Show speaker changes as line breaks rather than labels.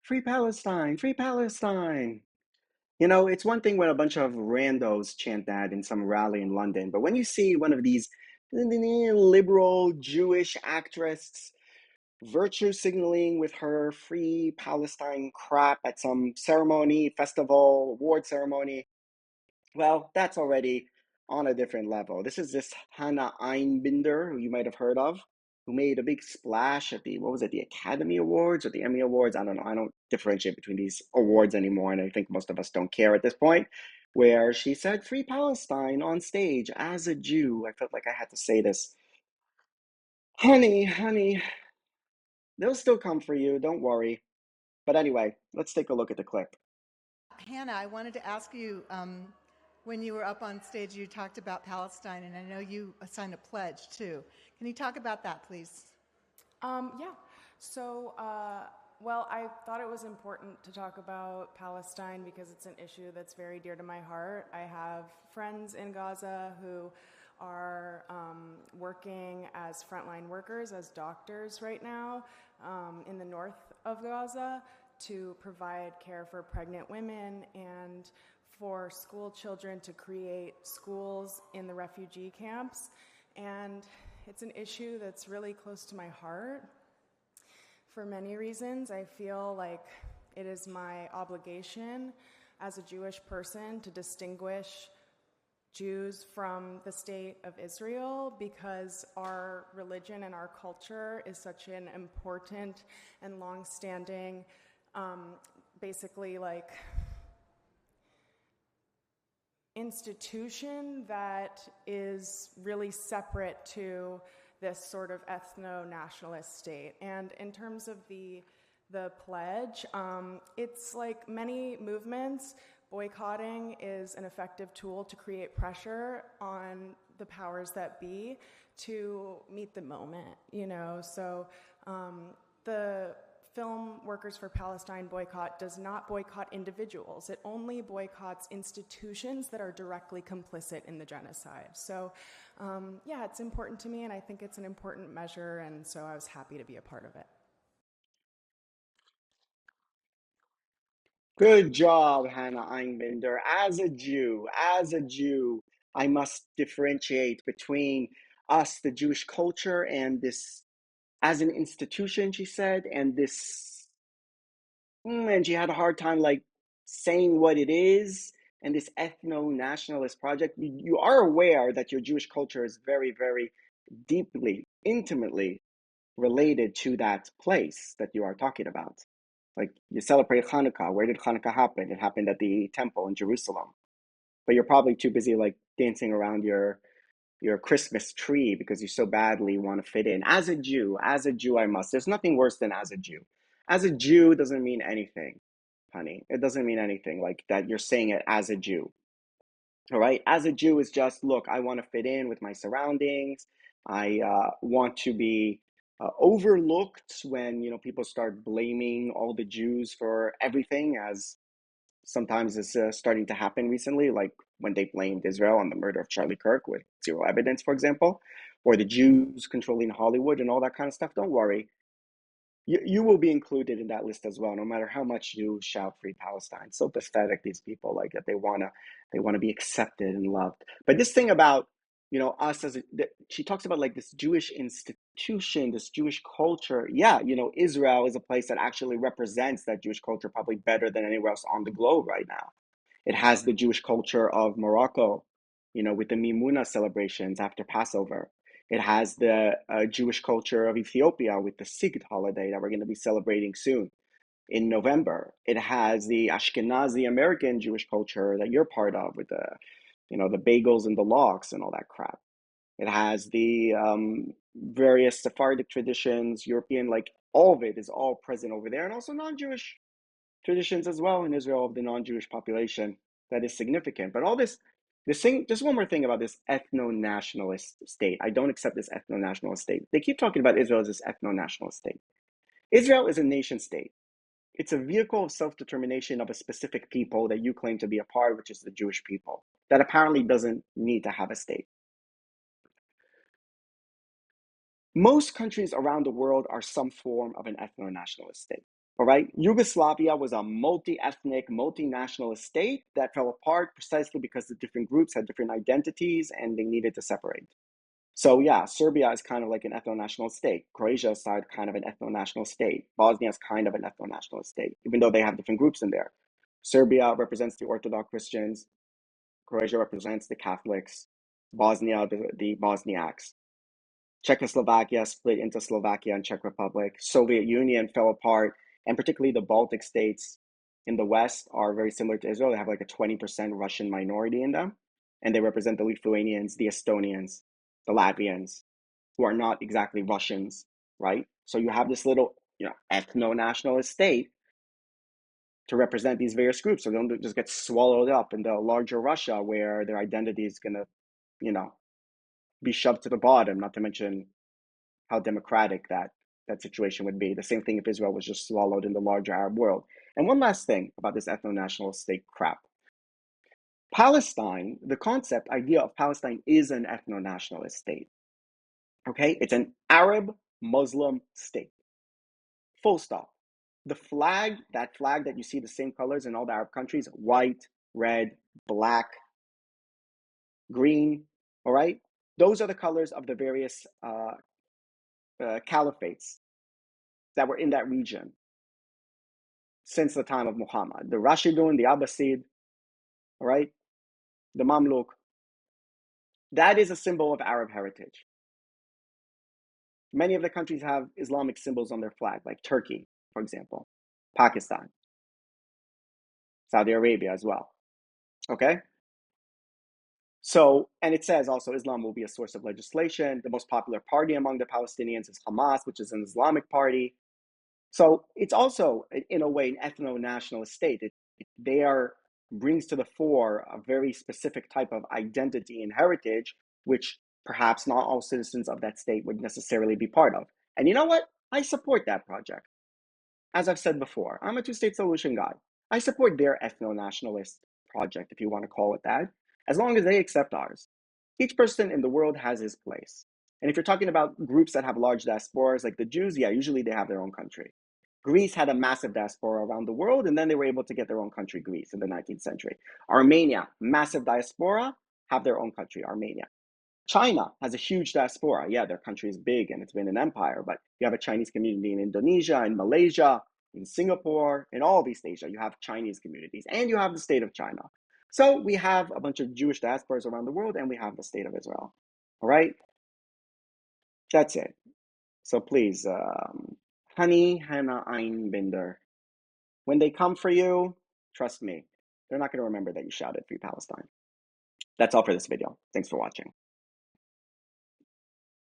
Free Palestine, free Palestine. You know, it's one thing when a bunch of randos chant that in some rally in London, but when you see one of these liberal Jewish actresses virtue signaling with her free Palestine crap at some ceremony, festival, award ceremony, well, that's already on a different level. This is this Hannah Einbinder, who you might have heard of, who made a big splash at the, what was it, the Academy Awards or the Emmy Awards? I don't know. I don't differentiate between these awards anymore, and I think most of us don't care at this point, where she said Free Palestine on stage as a Jew. I felt like I had to say this. Honey, they'll still come for you. Don't worry. But anyway, let's take a look at the clip.
Hannah, I wanted to ask you, when you were up on stage, you talked about Palestine, and I know you signed a pledge too. Can you talk about that, please?
Yeah. So, well, I thought it was important to talk about Palestine because it's an issue that's very dear to my heart. I have friends in Gaza who are working as frontline workers, as doctors right now in the north of Gaza to provide care for pregnant women and for school children to create schools in the refugee camps. And it's an issue that's really close to my heart for many reasons. I feel like it is my obligation as a Jewish person to distinguish Jews from the state of Israel because our religion and our culture is such an important and long-standing, basically like institution that is really separate to this sort of ethno-nationalist state. And in terms of the pledge, it's like many movements, boycotting is an effective tool to create pressure on the powers that be to meet the moment, you know? So the Film Workers for Palestine boycott does not boycott individuals. It only boycotts institutions that are directly complicit in the genocide. So, yeah, it's important to me, and I think it's an important measure, and so I was happy to be a part of it.
Good job, Hannah Einbinder. As a Jew, I must differentiate between us, the Jewish culture, and this as an institution, she said, and this, and she had a hard time like saying what it is, and this ethno-nationalist project. You are aware that your Jewish culture is very, very deeply, intimately related to that place that you are talking about. Like you celebrate Hanukkah. Where did Hanukkah happen? It happened at the temple in Jerusalem. But you're probably too busy like dancing around your Christmas tree because you so badly want to fit in. As a Jew, I must. There's nothing worse than as a Jew. As a Jew doesn't mean anything, honey. It doesn't mean anything like that. You're saying it as a Jew. All right. As a Jew is just, look, I want to fit in with my surroundings. I want to be overlooked when, you know, people start blaming all the Jews for everything, as sometimes is starting to happen recently, like when they blamed Israel on the murder of Charlie Kirk with zero evidence, for example, or the Jews controlling Hollywood and all that kind of stuff. Don't worry. You will be included in that list as well, no matter how much you shout free Palestine. So pathetic, these people, like that they wanna be accepted and loved. But this thing about, you know, us as she talks about like this Jewish institution, this Jewish culture. Yeah, you know, Israel is a place that actually represents that Jewish culture probably better than anywhere else on the globe right now. It has the Jewish culture of Morocco, you know, with the Mimuna celebrations after Passover. It has the Jewish culture of Ethiopia with the Sigd holiday that we're going to be celebrating soon in November. It has the Ashkenazi American Jewish culture that you're part of with the, you know, the bagels and the lox and all that crap. It has the various Sephardic traditions, European, like all of it is all present over there, and also non-Jewish traditions as well in Israel of the non-Jewish population that is significant. But all this thing, just one more thing about this ethno-nationalist state. I don't accept this ethno-nationalist state. They keep talking about Israel as this ethno-nationalist state. Israel is a nation state. It's a vehicle of self-determination of a specific people that you claim to be a part, which is the Jewish people, that apparently doesn't need to have a state. Most countries around the world are some form of an ethno-nationalist state. All right, Yugoslavia was a multi-ethnic, multinational state that fell apart precisely because the different groups had different identities and they needed to separate. So yeah, Serbia is kind of like an ethno-national state. Croatia is kind of an ethno-national state. Bosnia is kind of an ethno-national state, even though they have different groups in there. Serbia represents the Orthodox Christians. Croatia represents the Catholics. Bosnia, the Bosniaks. Czechoslovakia split into Slovakia and Czech Republic. Soviet Union fell apart, and particularly the Baltic states in the West are very similar to Israel. They have like a 20% Russian minority in them, and they represent the Lithuanians, the Estonians, the Latvians, who are not exactly Russians, right? So you have this little, ethno-nationalist state to represent these various groups, so they don't just get swallowed up in the larger Russia, where their identity is gonna, be shoved to the bottom. Not to mention how democratic that situation would be. The same thing if Israel was just swallowed in the larger Arab world. And one last thing about this ethno-national state crap. Palestine, the concept, idea of Palestine is an ethno-nationalist state. Okay? It's an Arab Muslim state. Full stop. The flag, that you see the same colors in all the Arab countries, white, red, black, green, all right? Those are the colors of the various caliphates that were in that region since the time of Muhammad. The Rashidun, the Abbasid, all right? The Mamluk. That is a symbol of Arab heritage. Many of the countries have Islamic symbols on their flag, like Turkey, for example, Pakistan, Saudi Arabia as well. Okay? So, and it says also Islam will be a source of legislation. The most popular party among the Palestinians is Hamas, which is an Islamic party. So it's also, in a way, an ethno-nationalist state. It brings to the fore a very specific type of identity and heritage, which perhaps not all citizens of that state would necessarily be part of. And you know what? I support that project. As I've said before, I'm a two-state solution guy. I support their ethno-nationalist project, if you want to call it that, as long as they accept ours. Each person in the world has his place. And if you're talking about groups that have large diasporas, like the Jews, yeah, usually they have their own country. Greece had a massive diaspora around the world, and then they were able to get their own country, Greece, in the 19th century. Armenia, massive diaspora, have their own country, Armenia. China has a huge diaspora. Yeah, their country is big and it's been an empire, but you have a Chinese community in Indonesia, in Malaysia, in Singapore, in all of East Asia. You have Chinese communities, and you have the state of China. So we have a bunch of Jewish diasporas around the world, and we have the state of Israel. All right? That's it. So please, honey, Hannah, Einbinder. When they come for you, trust me, they're not going to remember that you shouted Free Palestine. That's all for this video. Thanks for watching.